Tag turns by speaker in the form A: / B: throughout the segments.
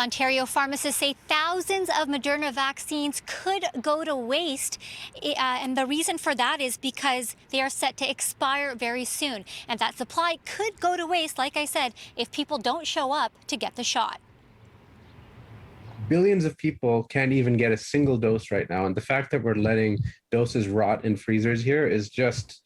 A: Ontario pharmacists say thousands of Moderna vaccines could go to waste. And the reason for that is because they are set to expire very soon. And that supply could go to waste, like I said, if people don't show up to get the shot.
B: Billions of people can't even get a single dose right now, and the fact that we're letting doses rot in freezers here is just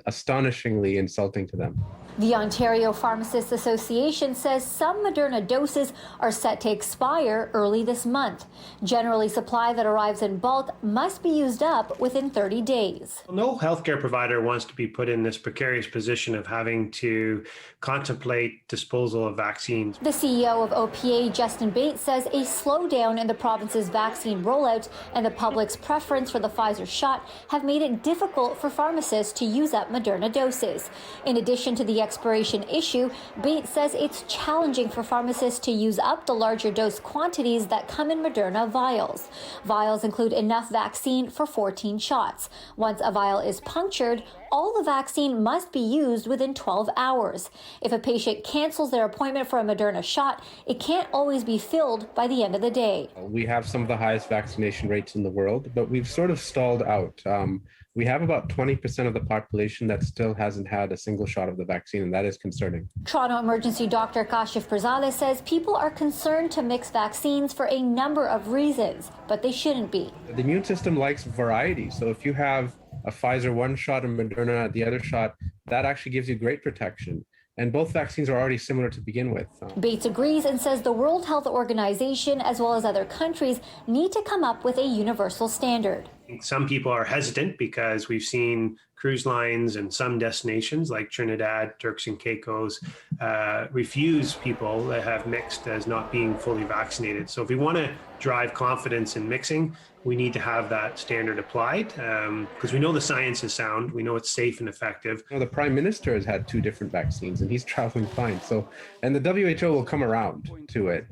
B: astonishingly insulting to them.
C: The Ontario Pharmacists Association says some Moderna doses are set to expire early this month. Generally, supply that arrives in bulk must be used up within 30 days.
D: No healthcare provider wants to be put in this precarious position of having to contemplate disposal of vaccines.
C: The CEO of OPA, Justin Bates, says a slowdown in the province's vaccine rollout and the public's preference for the Pfizer shot have made it difficult for pharmacists to use up Moderna doses. In addition to the expiration issue, Bates says it's challenging for pharmacists to use up the larger dose quantities that come in Moderna vials. Vials include enough vaccine for 14 shots. Once a vial is punctured, all the vaccine must be used within 12 hours. If a patient cancels their appointment for a Moderna shot, it can't always be filled by the end of the day.
B: We have some of the highest vaccination rates in the world, but we've sort of stalled out. We have about 20% of the population that still hasn't had a single shot of the vaccine, and that is concerning.
C: Toronto emergency doctor Kashif Pirzadeh says people are concerned to mix vaccines for a number of reasons, but they shouldn't be.
B: The immune system likes variety, so if you have a Pfizer one shot and Moderna the other shot, that actually gives you great protection. And both vaccines are already similar to begin with.
C: Bates agrees and says the World Health Organization, as well as other countries, need to come up with a universal standard.
D: Some people are hesitant because we've seen cruise lines and some destinations like Trinidad, Turks and Caicos, refuse people that have mixed as not being fully vaccinated. So if we want to drive confidence in mixing, we need to have that standard applied because we know the science is sound. We know it's safe and effective.
B: The Prime Minister has had 2 different vaccines and he's traveling fine. So, and the WHO will come around to it.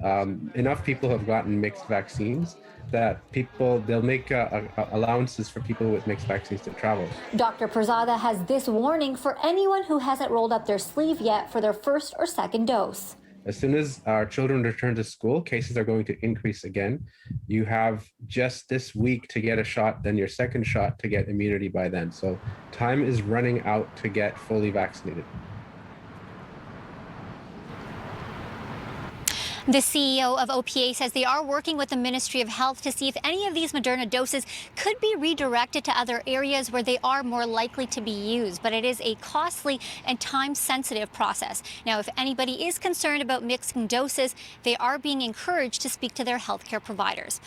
B: Enough people have gotten mixed vaccines that they'll make allowances for people with mixed vaccines to travel.
C: Dr. Pirzadeh has this warning for anyone who hasn't rolled up their sleeve yet for their first or second dose.
B: As soon as our children return to school, cases are going to increase again. You have just this week to get a shot, then your second shot to get immunity by then. So time is running out to get fully vaccinated.
A: The CEO of OPA says they are working with the Ministry of Health to see if any of these Moderna doses could be redirected to other areas where they are more likely to be used. But it is a costly and time-sensitive process. Now, if anybody is concerned about mixing doses, they are being encouraged to speak to their healthcare providers.